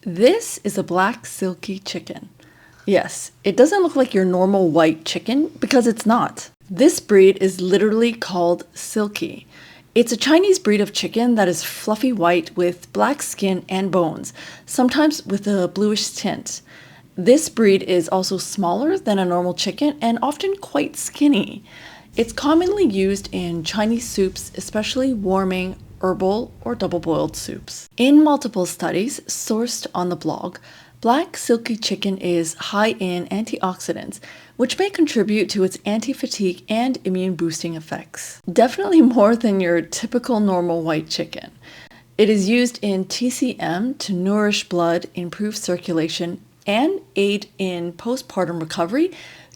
This is a black silky chicken. Yes, it doesn't look like your normal white chicken because it's not. This breed is literally called Silkie. It's a Chinese breed of chicken that is fluffy white with black skin and bones, sometimes with a bluish tint. This breed is also smaller than a normal chicken and often quite skinny. It's commonly used in Chinese soups, especially warming, herbal, or double-boiled soups. In multiple studies sourced on the blog, black silky chicken is high in antioxidants, which may contribute to its anti-fatigue and immune-boosting effects. Definitely more than your typical normal white chicken. It is used in TCM to nourish blood, improve circulation, and aid in postpartum recovery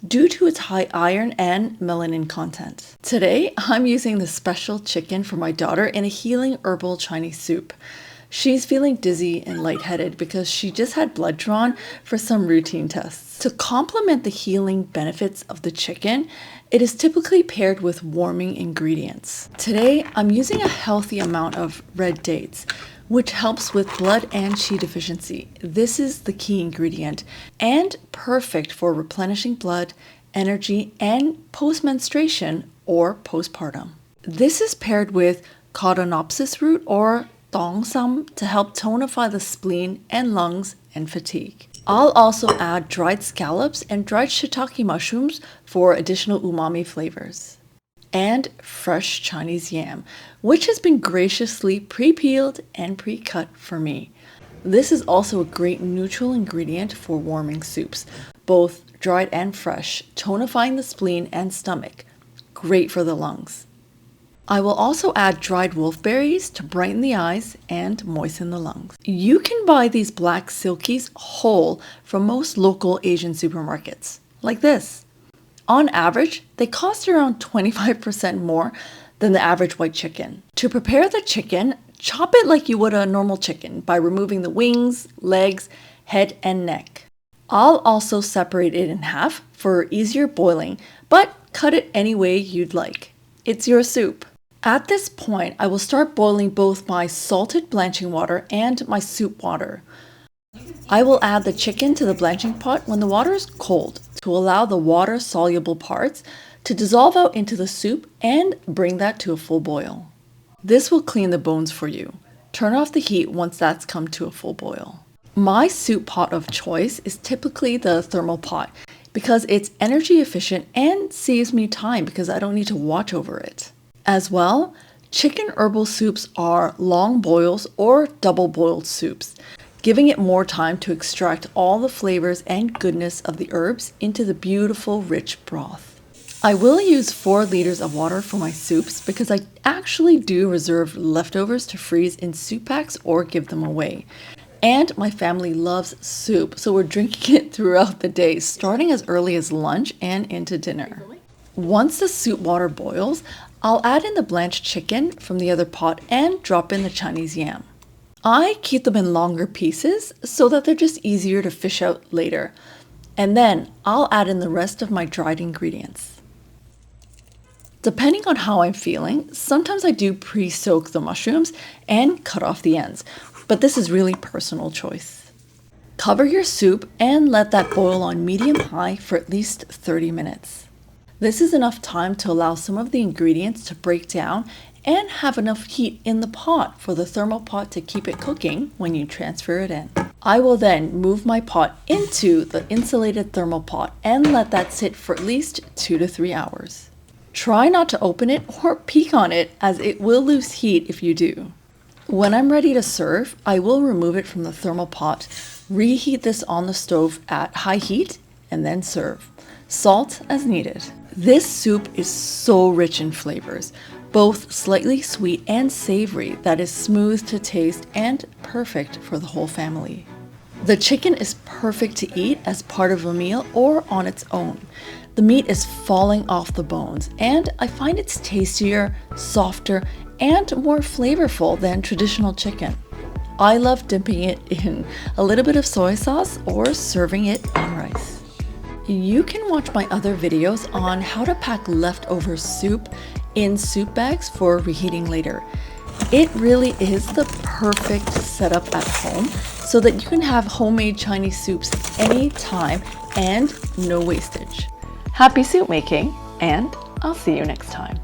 due to its high iron and melanin content. Today, I'm using the special chicken for my daughter in a healing herbal Chinese soup. She's feeling dizzy and lightheaded because she just had blood drawn for some routine tests. To complement the healing benefits of the chicken, it is typically paired with warming ingredients. Today, I'm using a healthy amount of red dates, which helps with blood and qi deficiency. This is the key ingredient and perfect for replenishing blood, energy, and post-menstruation or postpartum. This is paired with Codonopsis root or Dongsam to help tonify the spleen and lungs and fatigue. I'll also add dried scallops and dried shiitake mushrooms for additional umami flavors. And fresh Chinese yam, which has been graciously pre-peeled and pre-cut for me. This is also a great neutral ingredient for warming soups, both dried and fresh, tonifying the spleen and stomach. Great for the lungs. I will also add dried wolfberries to brighten the eyes and moisten the lungs. You can buy these black silkies whole from most local Asian supermarkets, like this. On average, they cost around 25% more than the average white chicken. To prepare the chicken, chop it like you would a normal chicken by removing the wings, legs, head, and neck. I'll also separate it in half for easier boiling, but cut it any way you'd like. It's your soup. At this point, I will start boiling both my salted blanching water and my soup water. I will add the chicken to the blanching pot when the water is cold to allow the water-soluble parts to dissolve out into the soup and bring that to a full boil. This will clean the bones for you. Turn off the heat once that's come to a full boil. My soup pot of choice is typically the thermal pot because it's energy efficient and saves me time because I don't need to watch over it. As well, chicken herbal soups are long boils or double boiled soups, giving it more time to extract all the flavors and goodness of the herbs into the beautiful, rich broth. I will use 4 liters of water for my soups because I actually do reserve leftovers to freeze in soup packs or give them away. And my family loves soup, so we're drinking it throughout the day, starting as early as lunch and into dinner. Once the soup water boils, I'll add in the blanched chicken from the other pot and drop in the Chinese yam. I keep them in longer pieces so that they're just easier to fish out later. And then I'll add in the rest of my dried ingredients. Depending on how I'm feeling, sometimes I do pre-soak the mushrooms and cut off the ends, but this is really personal choice. Cover your soup and let that boil on medium-high for at least 30 minutes. This is enough time to allow some of the ingredients to break down and have enough heat in the pot for the thermal pot to keep it cooking when you transfer it in. I will then move my pot into the insulated thermal pot and let that sit for at least 2 to 3 hours. Try not to open it or peek on it as it will lose heat if you do. When I'm ready to serve, I will remove it from the thermal pot, reheat this on the stove at high heat, and then serve. Salt as needed. This soup is so rich in flavors, both slightly sweet and savory, that is smooth to taste and perfect for the whole family. The chicken is perfect to eat as part of a meal or on its own. The meat is falling off the bones, and I find it's tastier, softer, and more flavorful than traditional chicken. I love dipping it in a little bit of soy sauce or serving it on rice. You can watch my other videos on how to pack leftover soup in soup bags for reheating later. It really is the perfect setup at home, so that you can have homemade Chinese soups anytime and no wastage. Happy soup making, and I'll see you next time.